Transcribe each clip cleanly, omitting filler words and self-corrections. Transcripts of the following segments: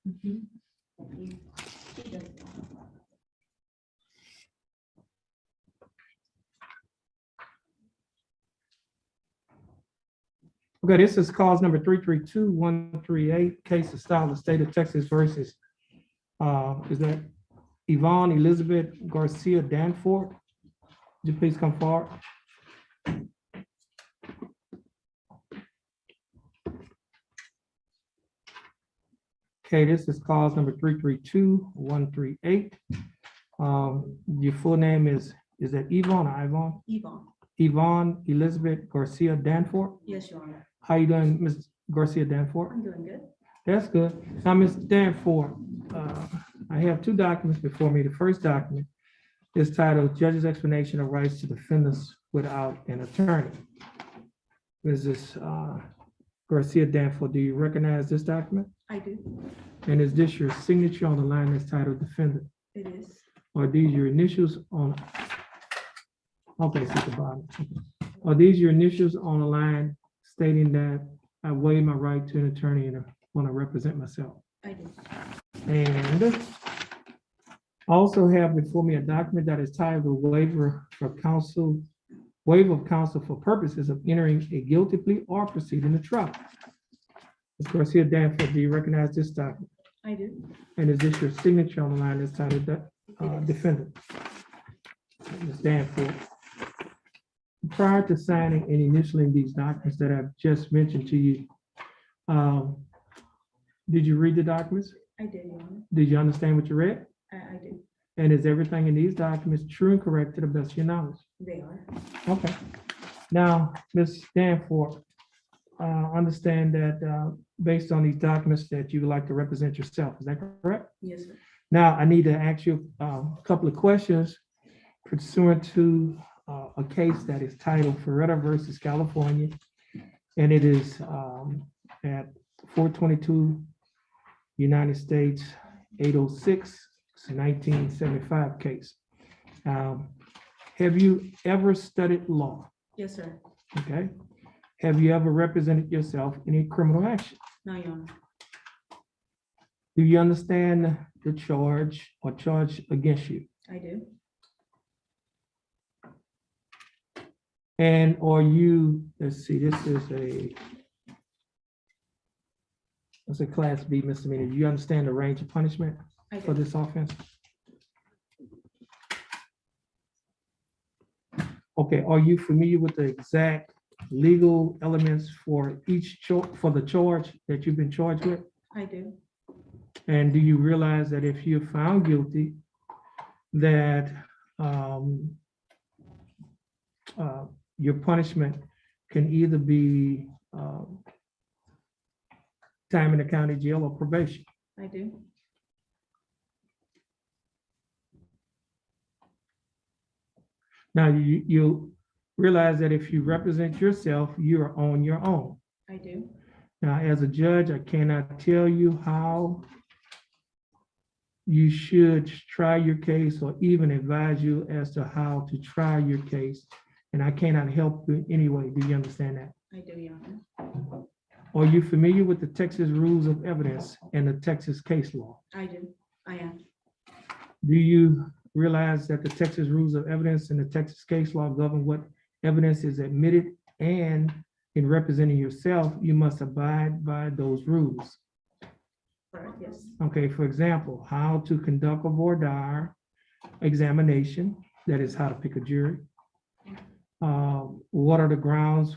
Okay, this is cause number 332-138, case of style of state of Texas versus, is that Yvonne Elizabeth Garcia Danforth? Would you please come forward? Okay, this is cause number 332-138. Your full name is that Yvonne or Yvonne? Yvonne. Yvonne Elizabeth Garcia Danforth? Yes, Your Honor. How you doing, Ms. Garcia Danforth? I'm doing good. That's good. Now, Ms. Danforth, I have two documents before me. The first document is titled Judge's Explanation of Rights to Defendants Without an Attorney. Mrs. Garcia Danforth, do you recognize this document? I do. And is this your signature on the line that's titled Defendant? It is. Are these your initials on? Okay, so at the bottom. Are these your initials on the line stating that I waive my right to an attorney and I want to represent myself? I do. And I also have before me a document that is titled Waiver of Counsel for Purposes of Entering a Guilty Plea or Proceeding to Trial. Ms. Garcia Danforth, do you recognize this document? I do. And is this your signature on the line that's titled It is. Defendant? Ms. Danforth, prior to signing and initialing these documents that I've just mentioned to you, did you read the documents? I did, Your Honor. Did you understand what you read? I do. And is everything in these documents true and correct to the best of your knowledge? They are. Okay. Now, Ms. Danforth, understand that based on these documents that you would like to represent yourself, is that correct? Yes, sir. Now, I need to ask you a couple of questions pursuant to a case that is titled Ferretta versus California. And it is at 422 United States 806, it's a 1975 case. Have you ever studied law? Yes, sir. Okay. Have you ever represented yourself in a criminal action? No, Your Honor. Do you understand the charge or charge against you? I do. And are you, let's see, this is a class B misdemeanor. Do you understand the range of punishment I for do. this offense? Okay, are you familiar with the exact legal elements for for the charge that you've been charged with? I do. And do you realize that if you're found guilty, that your punishment can either be time in the county jail or probation? I do. Now, you realize that if you represent yourself, you are on your own. I do. Now, as a judge, I cannot tell you how you should try your case or even advise you as to how to try your case. And I cannot help you anyway. Do you understand that? I do, Your Honor. Are you familiar with the Texas rules of evidence and the Texas case law? I do. I am. Do you realize that the Texas rules of evidence and the Texas case law govern what evidence is admitted, and in representing yourself, you must abide by those rules? Correct, yes. Okay, for example, how to conduct a voir dire examination, that is how to pick a jury. What are the grounds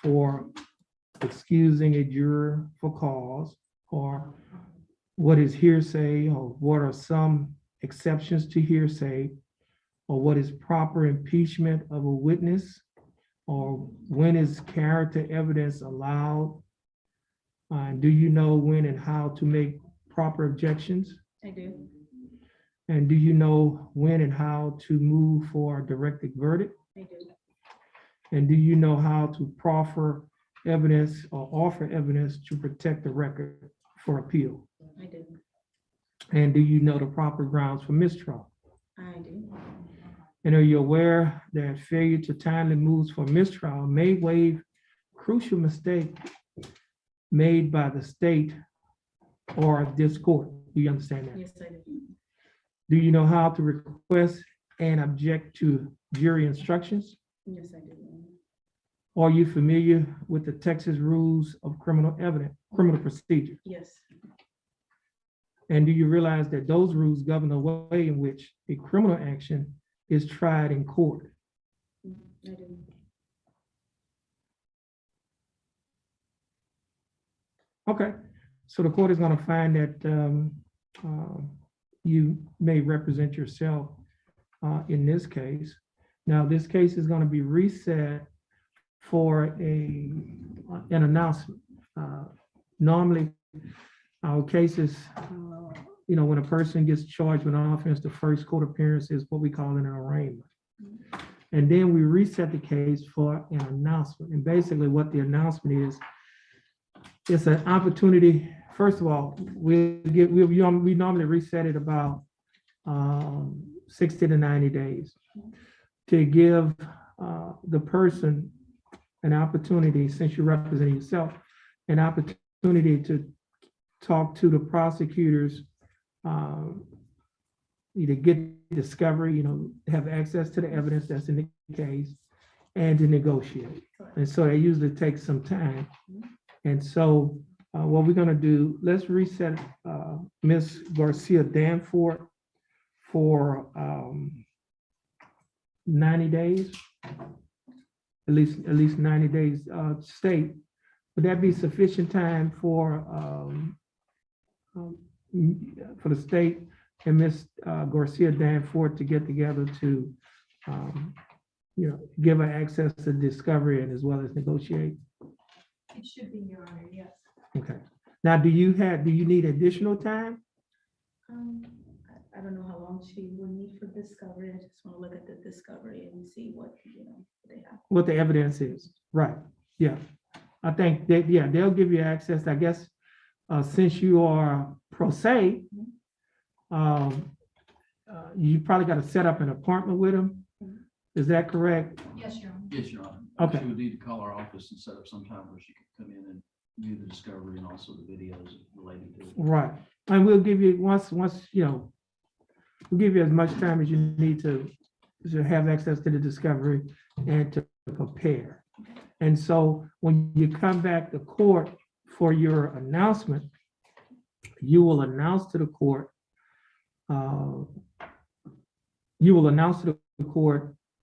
for excusing a juror for cause, or what is hearsay, or what are some exceptions to hearsay, or what is proper impeachment of a witness, or when is character evidence allowed? Do you know when and how to make proper objections? I do. And do you know when and how to move for a directed verdict? I do. And do you know how to proffer evidence or offer evidence to protect the record for appeal? I do. And do you know the proper grounds for mistrial? I do. And are you aware that failure to timely move for mistrial may waive crucial mistake made by the state or this court? Do you understand that? Yes, I do. Do you know how to request and object to jury instructions? Yes, I do. Are you familiar with the Texas rules of criminal procedure? Yes, And do you realize that those rules govern the way in which a criminal action is tried in court? I do. Okay, so the court is going to find that you may represent yourself in this case. Now, this case is going to be reset for an announcement. Normally, our cases, when a person gets charged with an offense, the first court appearance is what we call an arraignment. And then we reset the case for an announcement. And basically what the announcement is, it's an opportunity. First of all, we normally reset it about 60 to 90 days to give the person an opportunity, since you represent yourself, an opportunity to talk to the prosecutors, either get discovery, have access to the evidence that's in the case, and to negotiate. And so it usually takes some time. And so what we're going to do, let's reset Ms. Garcia Danforth for 90 days, at least 90 days state. Would that be sufficient time for the state and Ms. Garcia Danforth to get together to, give her access to discovery and as well as negotiate? It should be, Your Honor, yes. Okay. Now, do you need additional time? I don't know how long she will need for discovery. I just want to look at the discovery and see what, they have. What the evidence is? Right. Yeah. I think that, they'll give you access. I guess since you are pro se, you probably got to set up an appointment with them. Is that correct? Yes, Your Honor. Yes, Your Honor. Okay. She would need to call our office and set up some time where she could come in and view the discovery and also the videos related to it. Right. And we'll give you we'll give you as much time as you need to have access to the discovery and to prepare. And so when you come back to court for your announcement, you will announce to the court,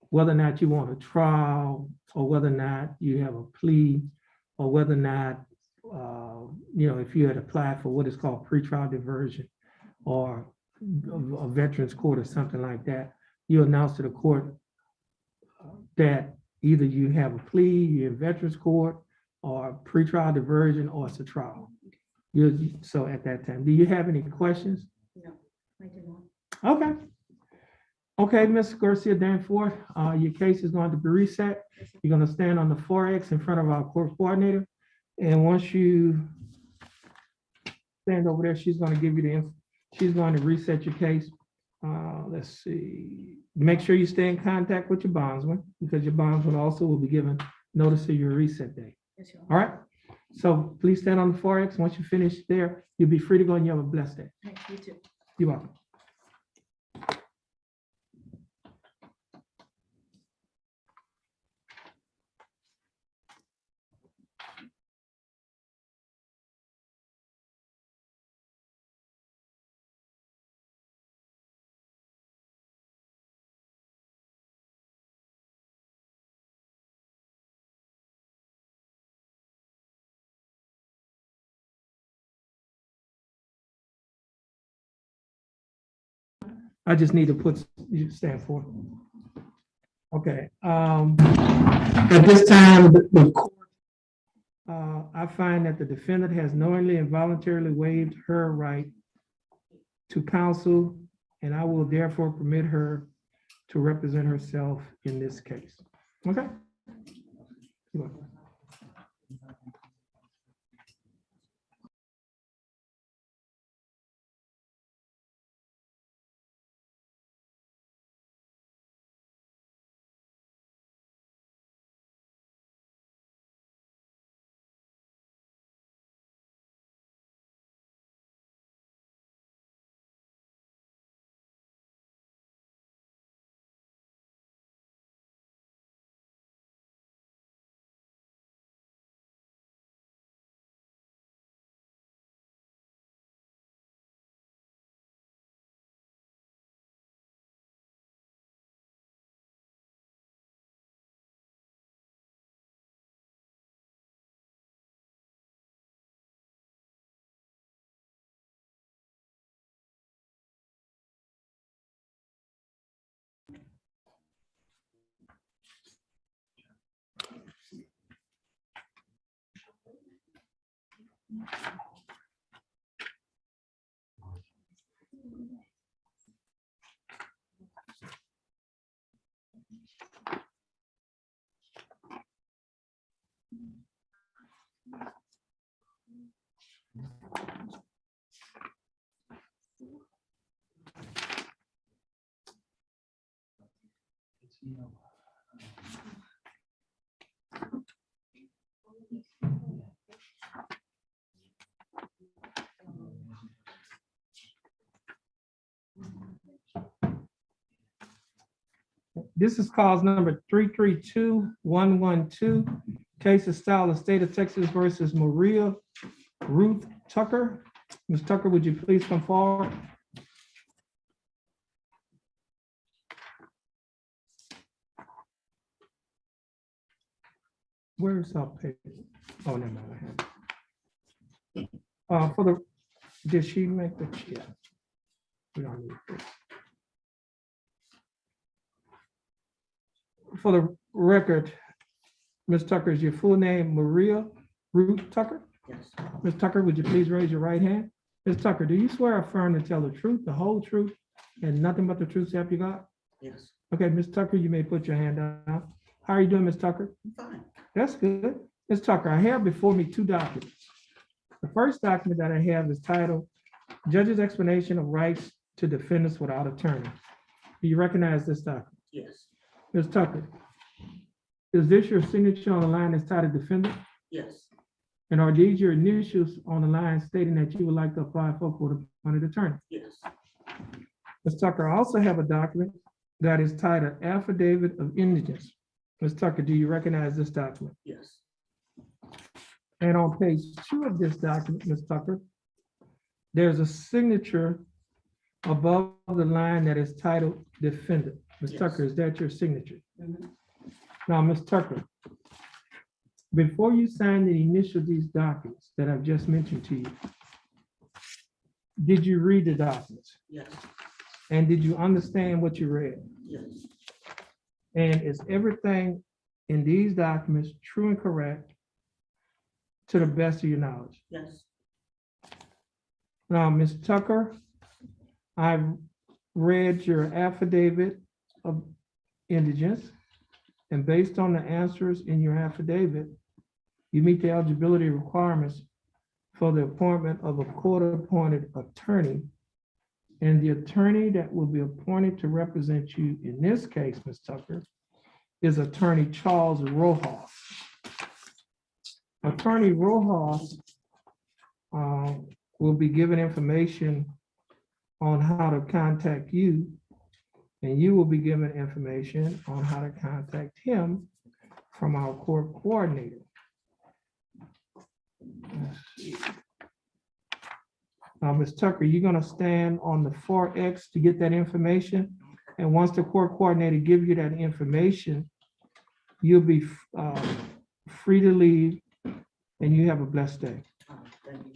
whether or not you want a trial, or whether or not you have a plea, or whether or not, if you had applied for what is called pretrial diversion or a veterans court or something like that, you announce to the court that either you have a plea, you're in veterans court, or pretrial diversion, or it's a trial. So at that time, do you have any questions? No, I do not. Okay. Okay, Ms. Garcia Danforth, your case is going to be reset. You're going to stand on the 4X in front of our court coordinator. And once you stand over there, she's going to give you she's going to reset your case. Let's see. Make sure you stay in contact with your bondsman, because your bondsman also will be given notice of your reset date. Yes, Your All Honor. right? So please stand on the 4X. Once you finish there, you'll be free to go and you have a blessed day. Thank you too. You're welcome. I just need to put, you stand for it. Okay. At this time, the court, I find that the defendant has knowingly and voluntarily waived her right to counsel, and I will therefore permit her to represent herself in this case. Okay? You're welcome. This is cause number 332112. Case of style of state of Texas versus Maria Ruth Tucker. Ms. Tucker, would you please come forward? Where's our paper? Oh, never mind. For the, did she make the, yeah. We don't need this. For the record, Ms. Tucker, is your full name Maria Ruth Tucker? Yes, Ms. Tucker, would you please raise your right hand? Ms. Tucker, do you swear or affirm to tell the truth, the whole truth, and nothing but the truth, so help you God? yes, Okay, Ms. Tucker, you may put your hand down. How are you doing, Ms. Tucker? I'm fine. That's good. Ms. Tucker, I have before me two documents. The first document that I have is titled Judge's Explanation of Rights to Defendants Without Attorney. Do you recognize this document? Yes, Ms. Tucker, is this your signature on the line that's titled Defendant? yes, And are these your initials on the line stating that you would like to apply for a court-appointed attorney? yes, Ms. Tucker, I also have a document that is titled Affidavit of Indigence. Ms. Tucker, do you recognize this document? yes, And on page 2 of this document, Ms. Tucker, there's a signature above the line that is titled Defendant. Ms. Yes. Tucker, is that your signature? Mhm. Now, Ms. Tucker, before you sign the initial these documents that I've just mentioned to you, did you read the documents? yes, And did you understand what you read? yes, And is everything in these documents true and correct to the best of your knowledge? yes, Now, Ms. Tucker, I've read your affidavit of indigence, and based on the answers in your affidavit, you meet the eligibility requirements for the appointment of a court-appointed attorney. And the attorney that will be appointed to represent you in this case, Ms. Tucker, is Attorney Charles Rojas. Attorney Rojas will be given information on how to contact you, and you will be given information on how to contact him from our court coordinator. Let's see. Ms. Tucker, you're gonna stand on the far X to get that information. And once the court coordinator gives you that information, you'll be free to leave, and you have a blessed day. thank you.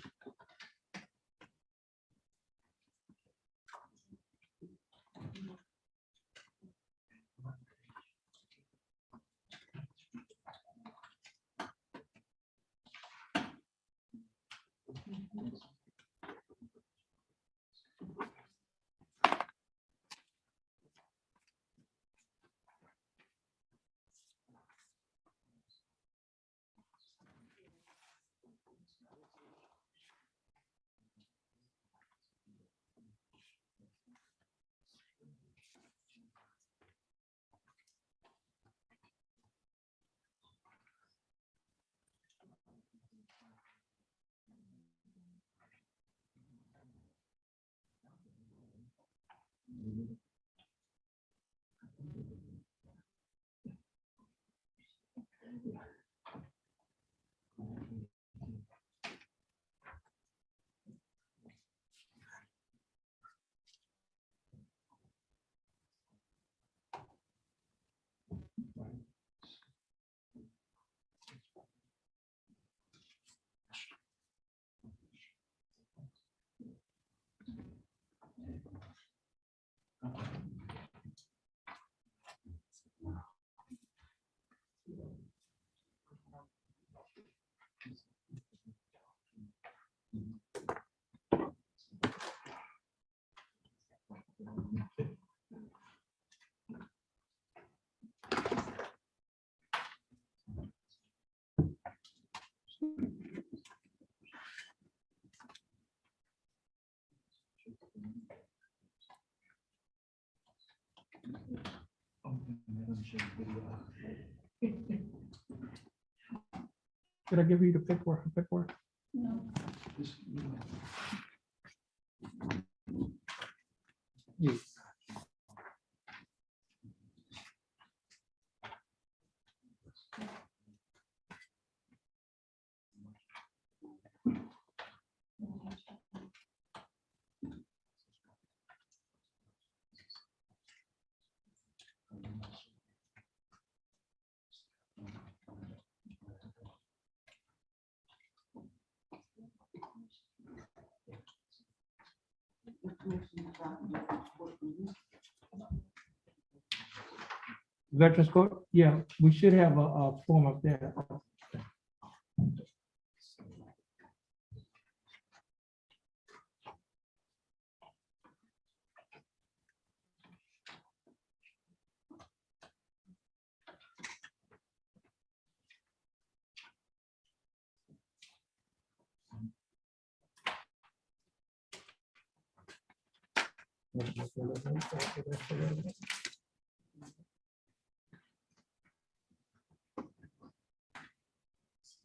Did I give you the paperwork? Paperwork? No. Yes. Veterans Court, yeah, we should have a form of that.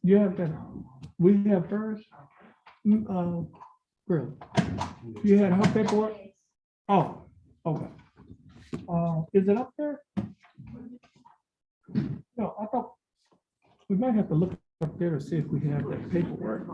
You have that, we have hers, really? You had her paperwork? Oh, okay. Is it up there? No, I thought, we might have to look up there to see if we have that paperwork.